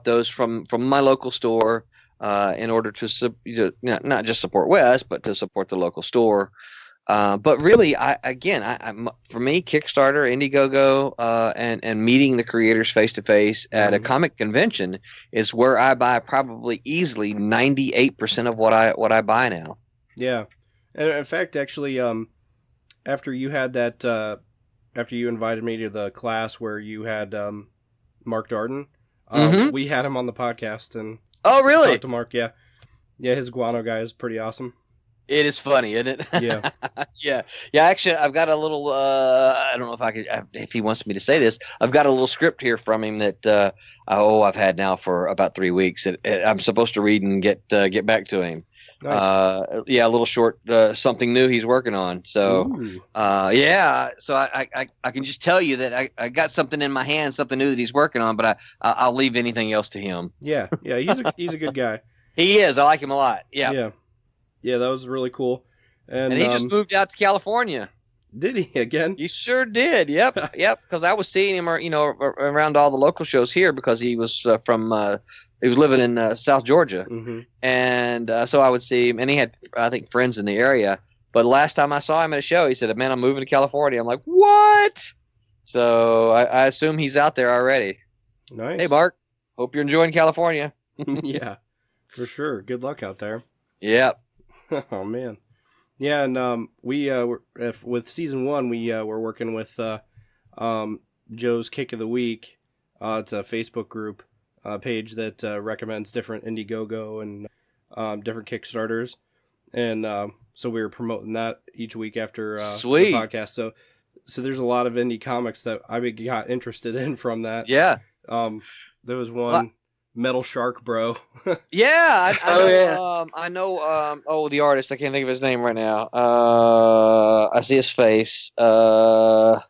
those from my local store. In order to not just support Wes, but to support the local store. But really, for me, Kickstarter, Indiegogo, and meeting the creators face to face at a comic convention is where I buy probably easily 98% of what I buy now. Yeah, and in fact, actually, after you had that, after you invited me to the class where you had Mark Darden, we had him on the podcast and. Oh, really? Talk to Mark, yeah. Yeah, his guano guy is pretty awesome. It is funny, isn't it? Yeah. Yeah. Actually, I've got a little. I don't know if he wants me to say this. I've got a little script here from him that I've had now for about 3 weeks. I'm supposed to read and get back to him. Nice. A little short, something new he's working on. So, So I can just tell you that I got something in my hand, something new that he's working on. But I'll leave anything else to him. Yeah. He's a good guy. He is. I like him a lot. Yeah. Yeah, that was really cool. And he just moved out to California. Did he again? He sure did. Yep. Because I was seeing him, around all the local shows here because he was he was living in South Georgia, and so I would see him, and he had, I think, friends in the area. But last time I saw him at a show, he said, "Man, I'm moving to California." I'm like, "What?" So I assume he's out there already. Nice. Hey, Mark. Hope you're enjoying California. Yeah, for sure. Good luck out there. Yep. Oh man. Yeah, and with season 1, we were working with Joe's Kick of the Week. It's a Facebook group page that recommends different Indiegogo and different Kickstarters, and so we were promoting that each week after the podcast. So there's a lot of indie comics that I got interested in from that. Yeah. There was one. Metal Shark Bro. Yeah, I know. The artist. I can't think of his name right now. I see his face. Crap.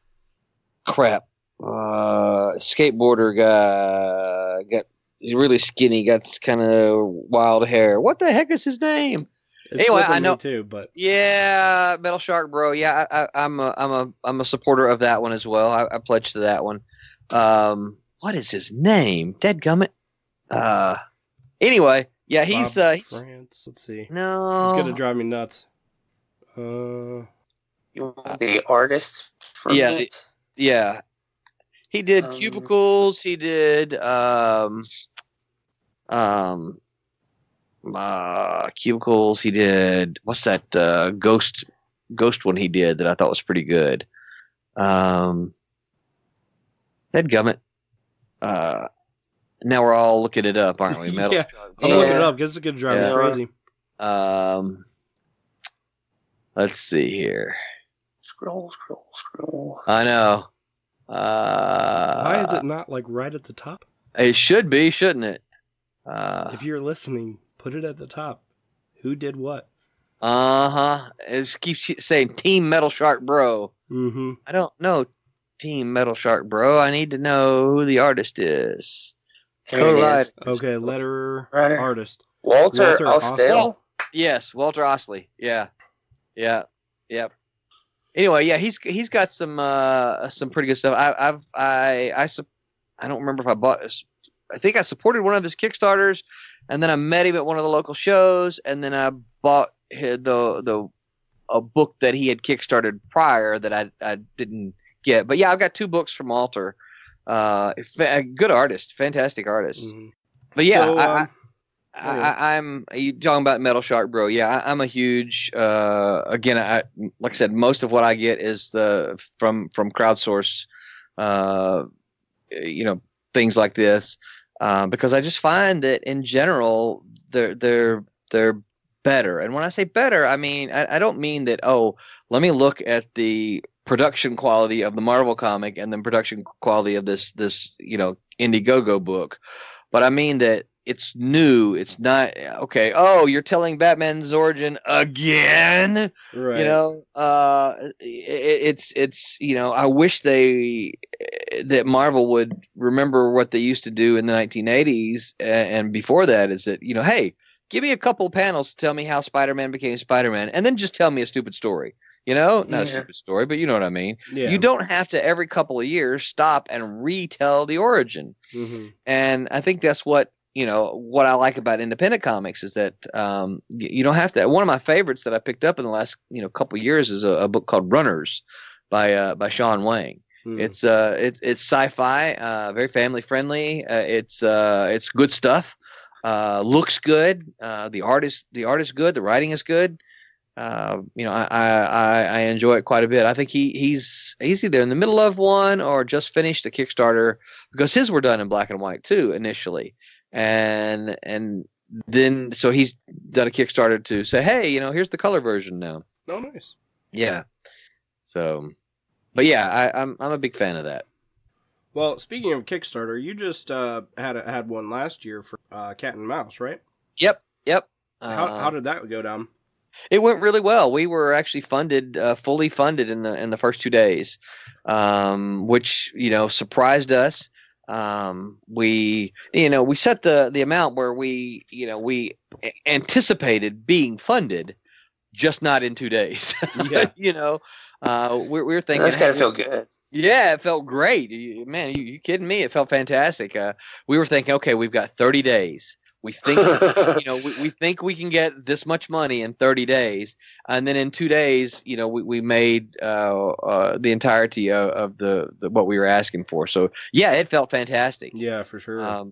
Skateboarder guy. He's really skinny. Got this kind of wild hair. What the heck is his name? Anyway, I know too, but yeah, Metal Shark Bro. Yeah, I'm a supporter of that one as well. I pledged to that one. What is his name? Dadgummit. Anyway, yeah, he's France. Let's see. No, it's gonna drive me nuts. You want the artist from it? Yeah. He did Cubicles. He did Cubicles. He did what's that ghost one he did that I thought was pretty good. Dadgummit. Now we're all looking it up, aren't we? Metal. Yeah, I'm looking it up because it's going to drive me crazy. Let's see here. Scroll. I know. Why is it not like right at the top? It should be, shouldn't it? If you're listening, put it at the top. Who did what? It keeps saying Team Metal Shark Bro. Mm-hmm. I don't know Team Metal Shark Bro. I need to know who the artist is. Okay, letterer, artist. Walter Ostel? Yes, Walter Osley. Yeah. Anyway, yeah, he's got some pretty good stuff. I don't remember if I bought this. I think I supported one of his Kickstarters, and then I met him at one of the local shows, and then I bought a book that he had Kickstarted prior that I didn't get. But yeah, I've got 2 books from Walter. A good artist, fantastic artist. Mm-hmm. But yeah, so, I'm you talking about Metal Shark Bro. Yeah, I'm a huge again, like I said, most of what I get is from crowdsource things like this, because I just find that in general they're better. And when I say better, I mean I don't mean that, let me look at the production quality of the Marvel comic and then production quality of this Indiegogo book, but I mean that it's new. It's not okay. Oh, you're telling Batman's origin again, right? It's I wish that Marvel would remember what they used to do in the 1980s and before that. Is that hey, give me a couple panels to tell me how Spider-Man became Spider-Man, and then just tell me a stupid story. Not a stupid story, but you know what I mean. Yeah. You don't have to every couple of years stop and retell the origin. Mm-hmm. And I think that's what I like about independent comics is that you don't have to. One of my favorites that I picked up in the last couple of years is a book called Runners by Sean Wang. Mm. It's sci-fi, very family friendly. It's good stuff. Looks good. The art is good. The writing is good. I enjoy it quite a bit. I think he's either in the middle of one or just finished a Kickstarter, because his were done in black and white too initially, and then so he's done a Kickstarter to say, hey, here's the color version now. Oh, nice. Yeah. So, but yeah, I'm a big fan of that. Well, speaking of Kickstarter, you just had one last year for Cat and Mouse, right? Yep. How did that go down? It went really well. We were actually fully funded in the first 2 days, which surprised us. We set the amount where we anticipated being funded, just not in 2 days. Yeah. We were thinking That's gotta feel good. Yeah, it felt great. Man, you kidding me? It felt fantastic. We were thinking, okay, we've got 30 days. We think, we think we can get this much money in 30 days, and then in 2 days, we made the entirety of the what we were asking for. So yeah, it felt fantastic. Yeah, for sure.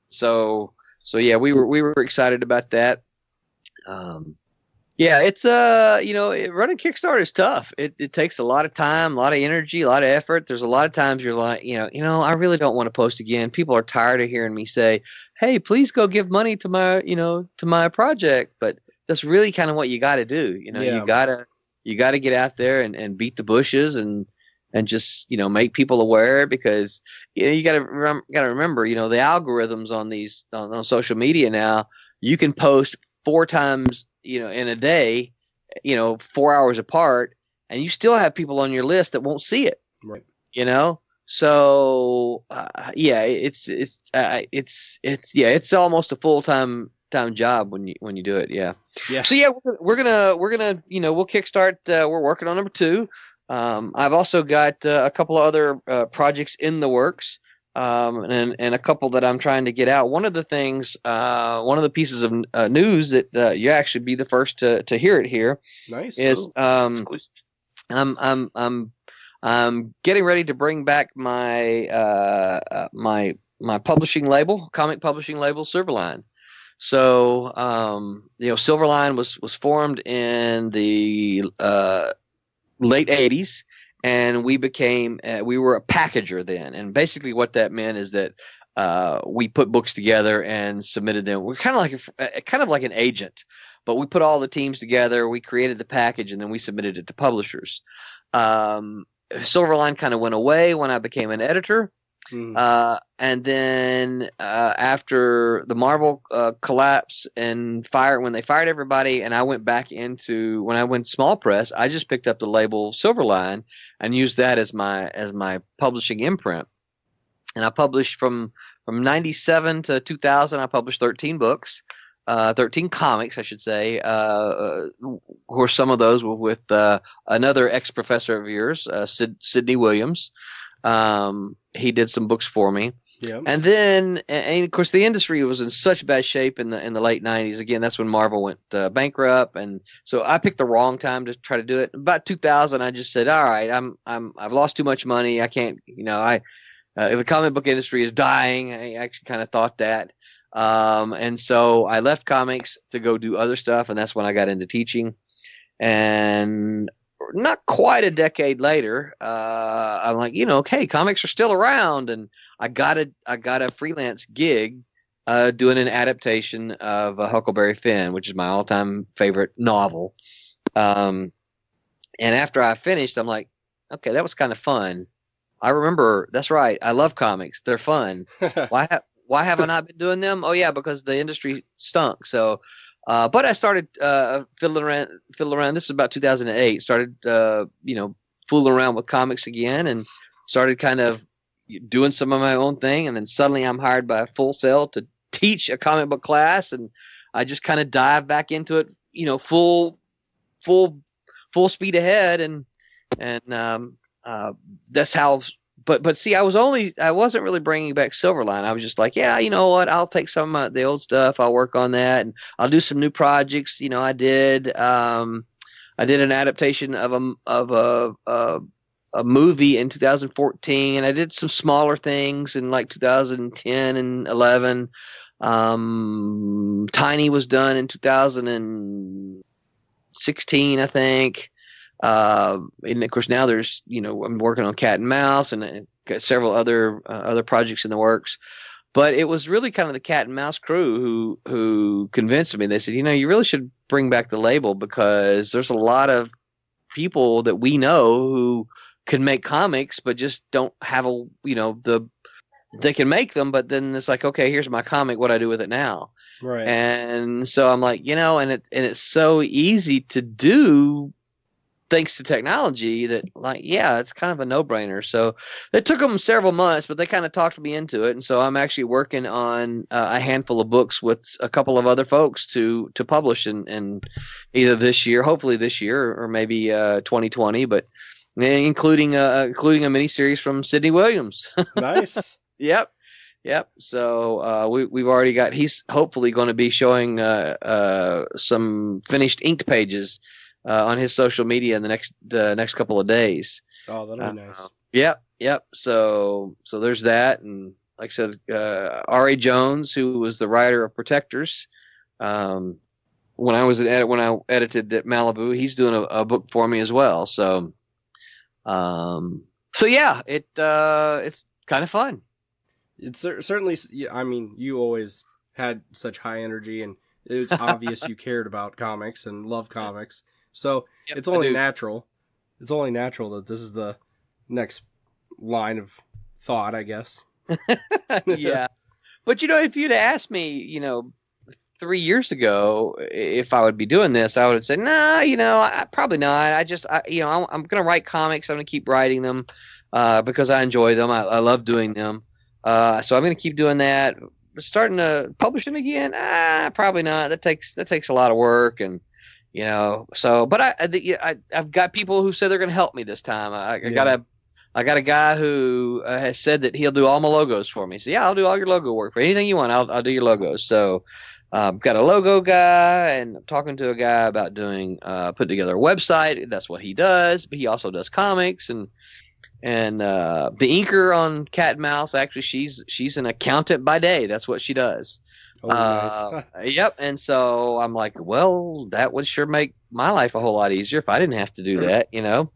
So yeah, we were excited about that. Yeah, it's running Kickstarter is tough. It takes a lot of time, a lot of energy, a lot of effort. There's a lot of times you're like, I really don't want to post again. People are tired of hearing me say, "Hey, please go give money to my project." But that's really kind of what you got to do. Yeah. You gotta get out there and beat the bushes and just make people aware, because you gotta remember the algorithms on social media now. You can post 4 times in a day, 4 hours apart, and you still have people on your list that won't see it. Right. So it's almost a full-time job when you do it. Yeah. So yeah, we're gonna we'll kickstart. We're working on number 2. I've also got a couple of other projects in the works. And a couple that I'm trying to get out. One of the things, one of the pieces of news that you actually be the first to hear it here. Nice. Is I'm getting ready to bring back my my publishing label, comic publishing label, Silverline. So Silverline was formed in the late '80s. And we were a packager then. And basically what that meant is that we put books together and submitted them. We're kind of like an agent, but we put all the teams together. We created the package, and then we submitted it to publishers. Silverline kind of went away when I became an editor. And then after the Marvel collapse and when they fired everybody, and I went back when I went small press, I just picked up the label Silverline and used that as my publishing imprint. And I published from 97 to 2000. I published 13 books, 13 comics, I should say. Where some of those were with another ex-professor of yours, Sidney Williams. He did some books for me. Yeah. And then, and of course, the industry was in such bad shape in the late '90s. Again, that's when Marvel went bankrupt, and so I picked the wrong time to try to do it. About 2000, I just said, "All right, I've lost too much money. I can't. The comic book industry is dying." I actually kind of thought that, and so I left comics to go do other stuff, and that's when I got into teaching. And not quite a decade later, I'm like, okay, comics are still around, and I got a freelance gig doing an adaptation of Huckleberry Finn, which is my all-time favorite novel. And after I finished, I'm like, okay, that was kind of fun. I remember, that's right, I love comics. They're fun. Why have I not been doing them? Oh yeah, because the industry stunk. So. But I started fiddling around. This is about 2008. Started fooling around with comics again, and started kind of doing some of my own thing. And then suddenly I'm hired by Full Sail to teach a comic book class, and I just kind of dive back into it, full speed ahead, and that's how. But see, I wasn't really bringing back Silverline. I was just like, yeah, you know what? I'll take some of the old stuff. I'll work on that, and I'll do some new projects. I did an adaptation of a movie in 2014, and I did some smaller things in like 2010 and 11. Tiny was done in 2016, I think. And of course now there's, I'm working on Cat and Mouse, and got several other projects in the works. But it was really kind of the Cat and Mouse crew who convinced me. They said, you really should bring back the label, because there's a lot of people that we know who can make comics, but just don't have they can make them, but then it's like, okay, here's my comic. What do I do with it now? Right. And so I'm like, and it's so easy to do thanks to technology that, like, yeah, it's kind of a no-brainer. So it took them several months, but they kind of talked me into it. And so I'm actually working on a handful of books with a couple of other folks to publish in either this year, hopefully this year, or maybe 2020, but including a miniseries from Sidney Williams. Nice. Yep. So we've already got. He's hopefully going to be showing some finished inked pages on his social media in the next couple of days. Oh, that'll be nice. Yep. So there's that, and like I said, R.A. Jones, who was the writer of Protectors, when I edited at Malibu, he's doing a book for me as well. So yeah, it's kind of fun. It's certainly. I mean, you always had such high energy, and it's obvious you cared about comics and love comics. So it's only natural. It's only natural that this is the next line of thought, I guess. Yeah. But, if you'd asked me, 3 years ago, if I would be doing this, I would have said, nah, probably not. I'm going to write comics. I'm going to keep writing them because I enjoy them. I love doing them. So I'm going to keep doing that. Starting to publish them again? Probably not. That takes a lot of work, and but I've got people who said they're going to help me this time. I got a guy who has said that he'll do all my logos for me. So yeah, I'll do all your logo work. For anything you want, I'll do your logos. So I've got a logo guy, and I'm talking to a guy about doing put together a website. That's what he does. But he also does comics, and the inker on Cat and Mouse. Actually, she's an accountant by day. That's what she does. Oh, nice. Yep. And so I'm like, well, that would sure make my life a whole lot easier if I didn't have to do that, And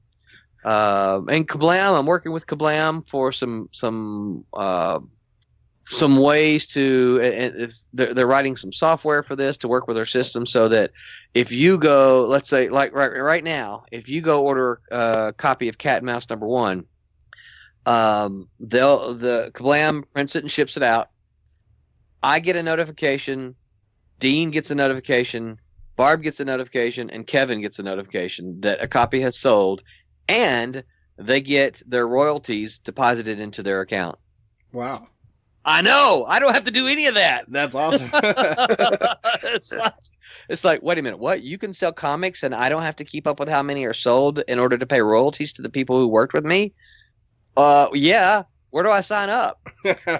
Kablam, I'm working with Kablam for some ways to. They're writing some software for this to work with their system, so that if you go, let's say, like right now, if you go order a copy of Cat and Mouse #1, the Kablam prints it and ships it out. I get a notification, Dean gets a notification, Barb gets a notification, and Kevin gets a notification that a copy has sold, and they get their royalties deposited into their account. Wow. I know. I don't have to do any of that. That's awesome. It's like, wait a minute, what? You can sell comics and I don't have to keep up with how many are sold in order to pay royalties to the people who worked with me? Yeah. Where do I sign up?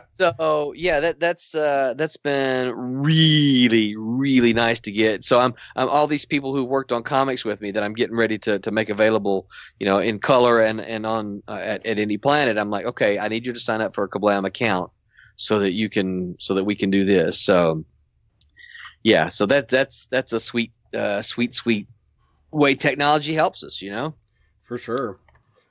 So yeah, that's been really, really nice to get. So I'm all these people who worked on comics with me that I'm getting ready to make available, in color and on at Indie Planet. I'm like, okay, I need you to sign up for a Kablam account so that we can do this. So yeah, so that's a sweet way technology helps us, For sure.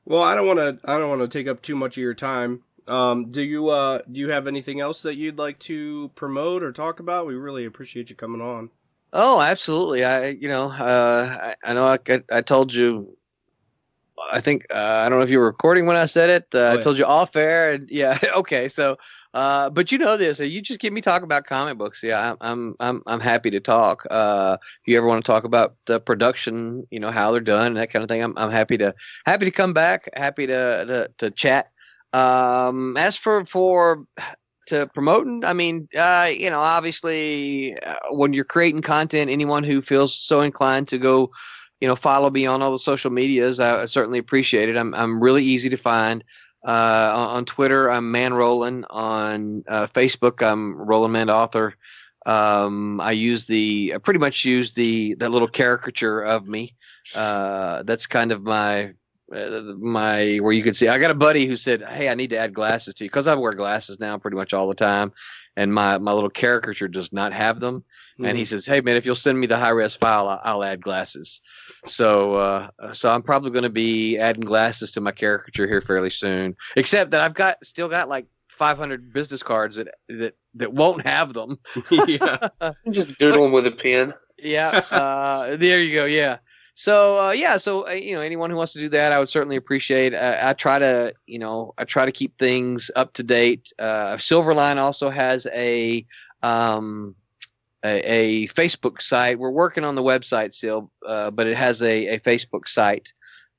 Well, I don't want to take up too much of your time. Do you have anything else that you'd like to promote or talk about? We really appreciate you coming on. Oh, absolutely. I know I told you, I think, I don't know if you were recording when I said it. I told you off air, and yeah. Okay. So, but this, you just get me talk about comic books. Yeah. I'm happy to talk. If you ever want to talk about the production, how they're done and that kind of thing, I'm happy to come back, happy to chat. As for to promoting, I mean, obviously, when you're creating content, anyone who feels so inclined to go, follow me on all the social medias, I certainly appreciate it. I'm really easy to find. On Twitter, I'm Man Roland. On Facebook, I'm Roland Mann Author. I pretty much use that little caricature of me. That's kind of my where you can see. I got a buddy who said, "Hey, I need to add glasses to you," because I wear glasses now pretty much all the time, and my little caricature does not have them. Mm-hmm. And he says, "Hey, man, if you'll send me the high-res file, I'll add glasses." So I'm probably going to be adding glasses to my caricature here fairly soon. Except that I've still got like 500 business cards that won't have them. Yeah, just doodle them with a pen. Yeah, there you go. Yeah. So anyone who wants to do that, I would certainly appreciate. I try to keep things up to date. Silverline also has a Facebook site. We're working on the website still, but it has a Facebook site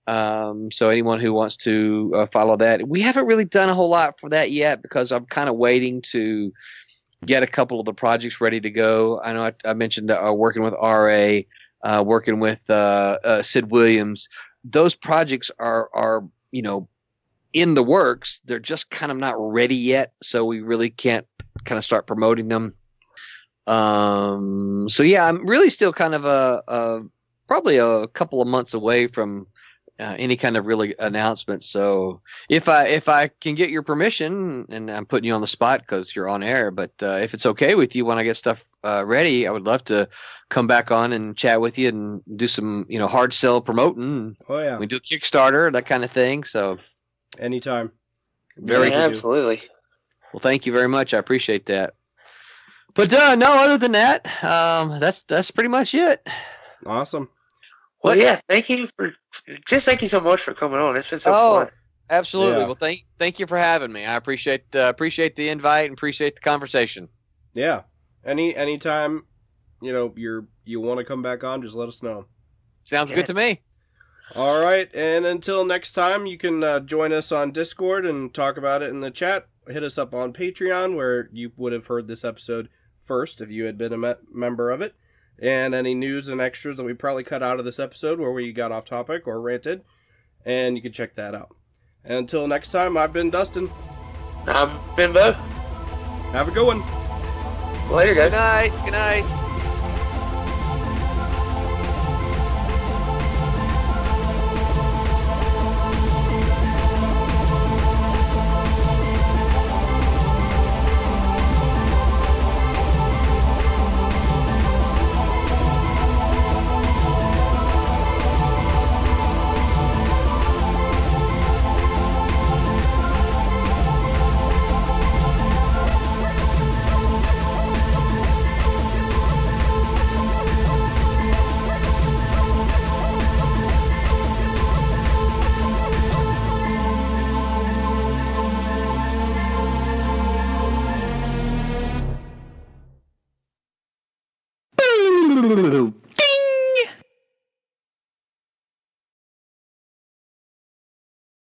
So anyone who wants to follow that, we haven't really done a whole lot for that yet because I'm kind of waiting to get a couple of the projects ready to go. I know I mentioned that working with RA, working with Sid Williams. Those projects are in the works. They're just kind of not ready yet, so we really can't kind of start promoting them. So yeah, I'm really still kind of probably a couple of months away from any kind of really announcement. So if I can get your permission, and I'm putting you on the spot because you're on air, but if it's okay with you, when I get stuff ready, I would love to come back on and chat with you and do some hard sell promoting. Oh yeah, we do a Kickstarter, that kind of thing. So anytime. Absolutely. Well, thank you very much. I appreciate that. But no, other than that, that's pretty much it. Awesome. Well, yeah, thank you so much for coming on. It's been so fun. Absolutely. Yeah. Well, thank you for having me. I appreciate the invite and appreciate the conversation. Yeah. Anytime, you want to come back on, just let us know. Sounds good to me. All right, and until next time, you can join us on Discord and talk about it in the chat. Hit us up on Patreon, where you would have heard this episode first if you had been a member of it. And any news and extras that we probably cut out of this episode where we got off topic or ranted. And you can check that out. And until next time, I've been Dustin. I've been Bo. Have a good one. Later, guys. Good night. Boom.